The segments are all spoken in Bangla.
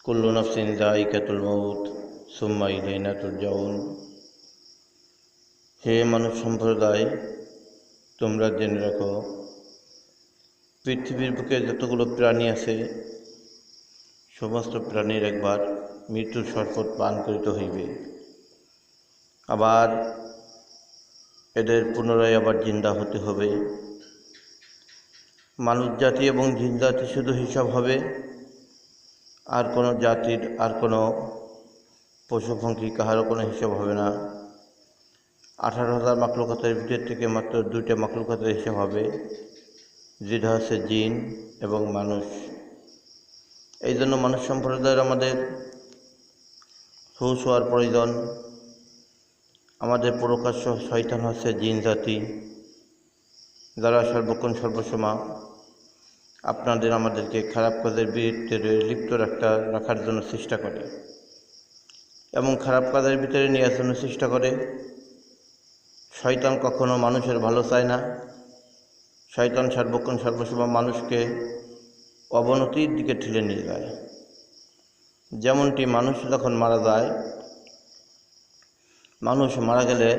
কুল্লু নাফসিন যায়িকাতুল মাউত সুম্মা ইলাইনা তুরজাউন। হে মানব সম্প্রদায়, তোমরা জেনে রাখো, পৃথিবীর বুকে যতগুলো প্রাণী আছে সমস্ত প্রাণীর একবার মৃত্যুর শরবত পান করিতে হইবে, আবার এদের পুনরায় আবার জিন্দা হতে হবে। মানুষ জাতি এবং জিন জাতি শুধু হিসাব হবে, আর কোনো জাতির আর কোনো পশুপঙ্খী কাহারও কোনো হিসাব হবে না। 18,000 মাখলুকাতের ভিতর থেকে মাত্র 2টা মাখলুকাতের হিসাব হবে, যেটা হচ্ছে জিন এবং মানুষ। এই জন্য মানুষ সম্প্রদায়ের আমাদের হুঁশ হওয়ার প্রয়োজন। আমাদের প্রকাশ্য শয়তান হচ্ছে জিন জাতি, যারা সর্বক্ষণ সর্বসময় আমাদেরকে খারাপ কাজের বিরুদ্ধে লিপ্ত রাখার জন্য চেষ্টা করে এবং খারাপ কাজের ভিতরে নেওয়ার জন্য চেষ্টা করে। শয়তান কখনো মানুষের ভালো চায় না। শয়তান সর্বক্ষণ সর্বসময় মানুষকে অবনতির দিকে ঠেলে নিয়ে যায়। যেমনটি মানুষ যখন মারা যায়, মানুষ মারা গেলে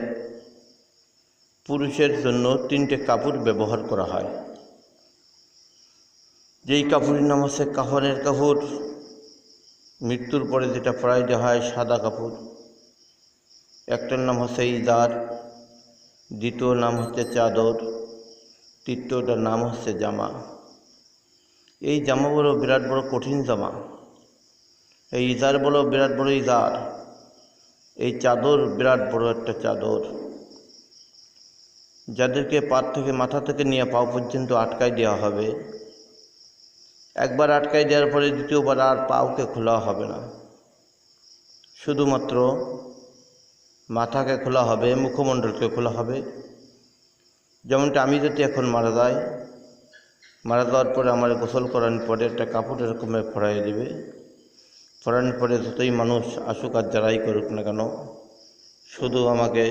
পুরুষের জন্য 3টে কাপড় ব্যবহার করা হয়। যেই কাপড়ের নাম হচ্ছে কাফনের কাপড়। মৃত্যুর পরে যেটা পরাই দেওয়া হয় সাদা কাপড়। একটার নাম হচ্ছে ইজার, দ্বিতীয় নাম হচ্ছে চাদর, তৃতীয়টার নাম হচ্ছে জামা। এই জামা বড় বিরাট বড় কঠিন জামা। এই ইজার বড় বিরাট বড় ইজার। এই চাদর বিরাট বড় একটা চাদর, যাদেরকে পাট থেকে মাথা থেকে নিয়ে পাও পর্যন্ত আটকাই দেওয়া হবে। একবার আটকাই দেওয়ার পরে দ্বিতীয়বার আর পাওকে খোলা হবে না, শুধুমাত্র মাথাকে খোলা হবে, মুখমণ্ডলকে খোলা হবে। যেমনটা আমি যদি এখন মারা যাওয়ার পরে আমার গোসল করানোর পরে একটা কাপড় এরকমের ফড়াই দেবে। ফড়ানোর পরে যতই মানুষ আসুক আর যারাই করুক না কেন, শুধু আমাকে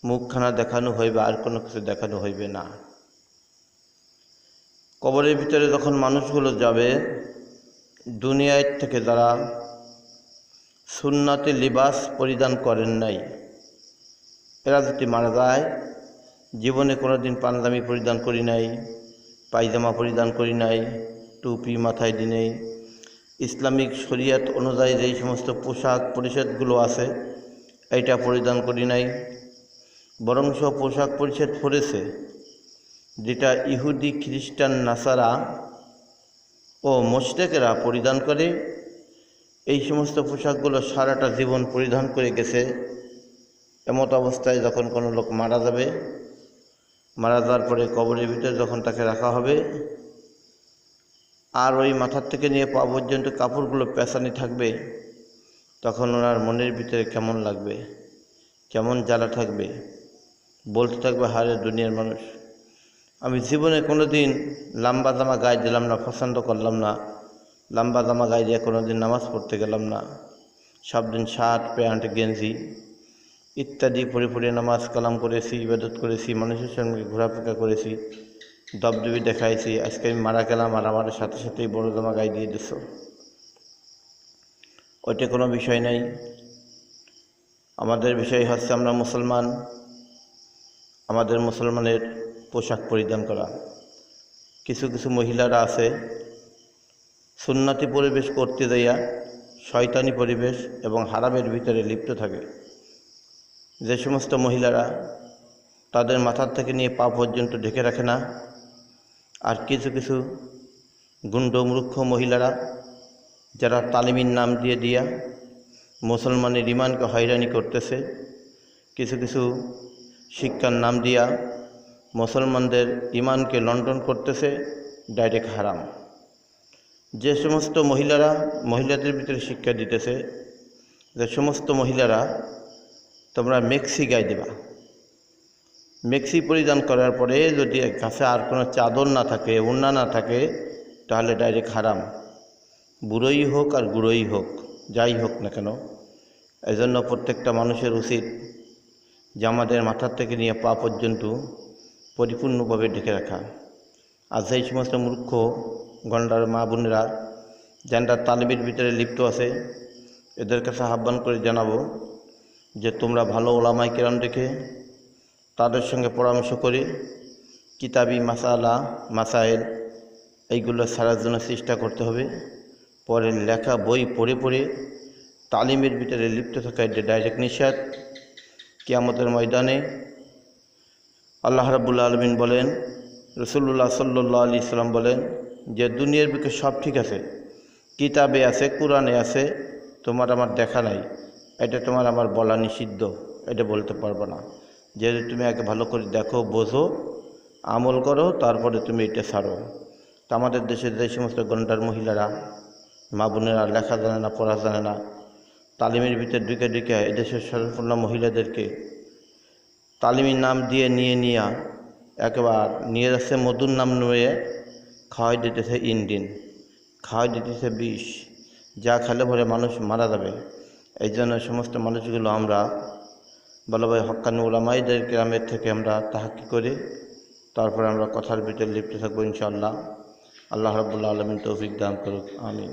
মুখখানা দেখানো হইবে, আর কোনো কিছু দেখানো হইবে না। কবরের ভিতরে যখন মানুষগুলো যাবে, দুনিয়ার থেকে যারা সুন্নতে লিবাস পরিধান করেন নাই, এরা যদি মারা যায়, জীবনে কোনো দিন পাঞ্জাবি পরিধান করি নাই, পায়জামা পরিধান করি নাই, টুপি মাথায় দিই নাই, ইসলামিক শরিয়ত অনুযায়ী যেই সমস্ত পোশাক পরিচ্ছদগুলো আছে এইটা পরিধান করি নাই, বরং সব পোশাক পরিচ্ছদ পরেছে যেটা ইহুদি, খ্রিস্টান, নাসারা ও মুশরিকরা পরিধান করে। এই সমস্ত পোশাকগুলো সারাটা জীবন পরিধান করে গেছে। এমত অবস্থায় যখন কোনো লোক মারা যাবে, মারা যাওয়ার পরে কবরের ভিতরে যখন তাকে রাখা হবে, আর ওই মাথার থেকে নিয়ে পা পর্যন্ত কাপড়গুলো পেঁচানি থাকবে, তখন ওনার মনের ভিতরে কেমন লাগবে, কেমন জ্বালা থাকবে। বলতে থাকবে, হারে দুনিয়ার মানুষ, আমি জীবনে কোনো দিন লম্বা জামা গায়ে দিলাম না, পছন্দ করলাম না, লম্বা জামা গায়ে দিয়ে কোনো দিন নামাজ পড়তে গেলাম না। সব দিন শার্ট, প্যান্ট, গেঞ্জি ইত্যাদি পরে নামাজ কালাম করেছি, ইবাদত করেছি, মানুষের সঙ্গে ঘোরাফেরা করেছি, দবদবি দেখাইছি। আজকে আমি মারা গেলাম আর আমার সাথে সাথেই বড় জামা গায়ে দিয়ে দিছ, ওইটা কোনো বিষয় নাই। আমাদের বিষয় হচ্ছে আমরা মুসলমান, আমাদের মুসলমানের পোশাক পরিধান করা। কিছু কিছু মহিলারা আছে সুন্নতি পরিবেশ করতে যাইয়া শয়তানি পরিবেশ এবং হারামের ভিতরে লিপ্ত থাকে। যে সমস্ত মহিলারা তাদের মাথার থেকে নিয়ে পা পর্যন্ত ঢেকে রাখে না, আর কিছু কিছু গুণ্ড মূর্খ মহিলারা যারা তালিমের নাম দিয়া মুসলমানের ইমানকে হয়রানি করতেছে, কিছু কিছু শিক্ষার নাম দিয়া মুসলমানদের ইমানকে লণ্ঠন করতেছে, ডাইরেক্ট হারাম। যে সমস্ত মহিলারা মহিলাদের ভিতরে শিক্ষা দিতেছে, যে সমস্ত মহিলারা তোমরা মেক্সি গায়ে দেবা, মেক্সি পরিধান করার পরে যদি কাছে আর কোনো চাদর না থাকে, ওড়না না থাকে, তাহলে ডাইরেক্ট হারাম। বুড়োই হোক আর গুঁড়োই হোক, যাই হোক না কেন। এজন্য প্রত্যেকটা মানুষের উচিত যে আমাদের মাথার থেকে নিয়ে পা পর্যন্ত পরিপূর্ণভাবে ঢেকে রাখা। আর সেই সমস্ত মূর্খ গন্ডার মা বোনেরা যারা তালিমের ভিতরে লিপ্ত আছে এদের কাছে আহ্বান করে জানাবো যে তোমরা ভালো ওলামায়ে কেরাম দেখে তাদের সঙ্গে পরামর্শ করে কিতাবি মাসাইল এইগুলো ছাড়ার জন্য চেষ্টা করতে হবে। পরে লেখা বই পড়ে পড়ে তালিমের ভিতরে লিপ্ত থাকা এটা ডাইরেক্ট নিষেধ। কিয়ামতের ময়দানে আল্লাহ রাব্বুল আলামিন বলেন, রাসূলুল্লাহ সাল্লাল্লাহু আলাইহি সাল্লাম বলেন যে দুনিয়ার বুকে সব ঠিক আছে, কিতাবে আছে, কোরআনে আছে, তোমার আমার দেখা নাই, এটা তোমার আমার বলা নিষিদ্ধ, এটা বলতে পারবো না। যেহেতু তুমি আগে ভালো করে দেখো, বোঝো, আমল করো, তারপরে তুমি এটা ছাড়ো। তো আমাদের দেশে যে সমস্ত গন্ডার মহিলারা, মা বোনেরা লেখা জানে না, পড়া জানে না, তালিমের ভিতরে ঢুকে ঢুকে এদেশের সম্পূর্ণ মহিলাদেরকে তালিমের নাম দিয়ে নিয়ে একেবারে নিয়ে যাচ্ছে মধুর নাম নিয়ে খাওয়াই দিতেছে ইঞ্জিন, খাওয়াই দিতেছে বিষ, যা খেলে পরে মানুষ মারা যাবে। এই জন্য সমস্ত মানুষগুলো আমরা ভালোভাবে হক্কানি উলামায়ে কেরামের থেকে আমরা তাহাক্কি করে তারপরে আমরা কথার ভিতরে লিপ্ত থাকবো ইনশাআল্লাহ। আল্লাহ রাব্বুল আলামিন তৌফিক দান করুক, আমিন।